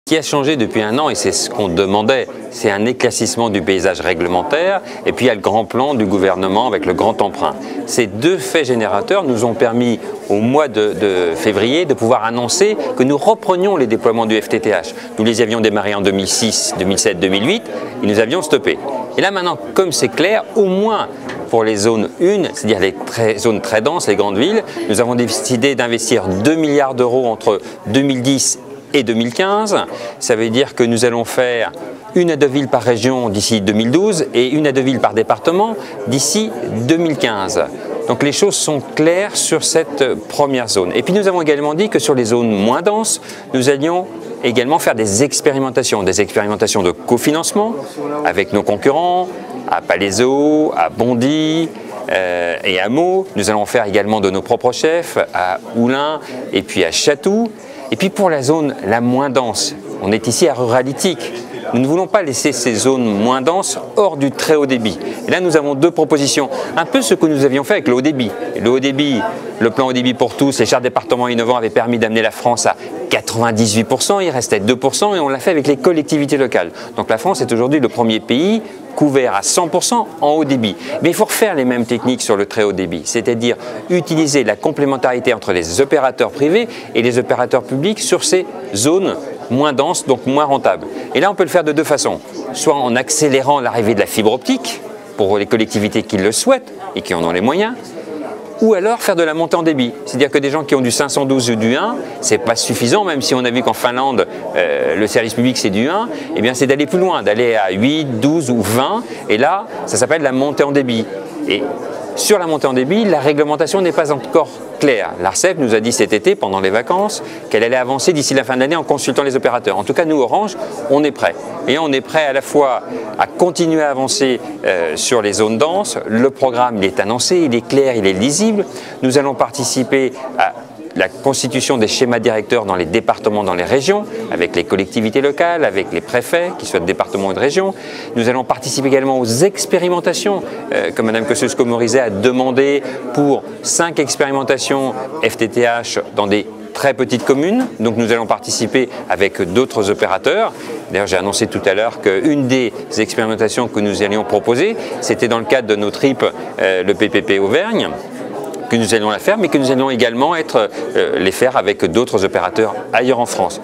Ce qui a changé depuis un an, et c'est ce qu'on demandait, c'est un éclaircissement du paysage réglementaire, et puis il y a le grand plan du gouvernement avec le grand emprunt. Ces deux faits générateurs nous ont permis, au mois de février, de pouvoir annoncer que nous reprenions les déploiements du FTTH. Nous les avions démarrés en 2006, 2007, 2008, et nous avions stoppé. Et là maintenant, comme c'est clair, au moins pour les zones 1, c'est-à-dire les zones très denses, les grandes villes, nous avons décidé d'investir 2 milliards d'euros entre 2010 et 2015. Ça veut dire que nous allons faire une aide de ville par région d'ici 2012 et une aide de ville par département d'ici 2015. Donc les choses sont claires sur cette première zone. Et puis nous avons également dit que sur les zones moins denses, nous allions également faire des expérimentations de cofinancement avec nos concurrents, à Palaiseau, à Bondy et à Meaux. Nous allons faire également de nos propres chefs, à Oulin et puis à Chatou. Et puis pour la zone la moins dense, on est ici à Ruralytique. Nous ne voulons pas laisser ces zones moins denses hors du très haut débit. Et là, nous avons deux propositions. Un peu ce que nous avions fait avec le haut débit. Le haut débit, le plan haut débit pour tous, les chartes départements innovants avaient permis d'amener la France à 98%, il restait 2% et on l'a fait avec les collectivités locales. Donc la France est aujourd'hui le premier pays couvert à 100% en haut débit. Mais il faut refaire les mêmes techniques sur le très haut débit, c'est-à-dire utiliser la complémentarité entre les opérateurs privés et les opérateurs publics sur ces zones moins denses, donc moins rentables. Et là, on peut le faire de deux façons. Soit en accélérant l'arrivée de la fibre optique pour les collectivités qui le souhaitent et qui en ont les moyens, ou alors faire de la montée en débit. C'est-à-dire que des gens qui ont du 512 ou du 1, c'est pas suffisant, même si on a vu qu'en Finlande, le service public c'est du 1, eh bien c'est d'aller plus loin, d'aller à 8, 12 ou 20, et là, ça s'appelle la montée en débit. Et sur la montée en débit, la réglementation n'est pas encore claire. L'ARCEP nous a dit cet été, pendant les vacances, qu'elle allait avancer d'ici la fin de l'année en consultant les opérateurs. En tout cas, nous, Orange, on est prêts. Et on est prêts à la fois à continuer à avancer sur les zones denses. Le programme, il est annoncé, il est clair, il est lisible. Nous allons participer à la constitution des schémas directeurs dans les départements, dans les régions, avec les collectivités locales, avec les préfets, qu'ils soient de départements ou de régions. Nous allons participer également aux expérimentations, comme Mme Kosciusko-Morizet a demandé pour 5 expérimentations FTTH dans des très petites communes. Donc nous allons participer avec d'autres opérateurs. D'ailleurs, j'ai annoncé tout à l'heure qu'une des expérimentations que nous allions proposer, c'était dans le cadre de nos TRIP, le PPP Auvergne, que nous allions la faire, mais que nous allons également les faire avec d'autres opérateurs ailleurs en France.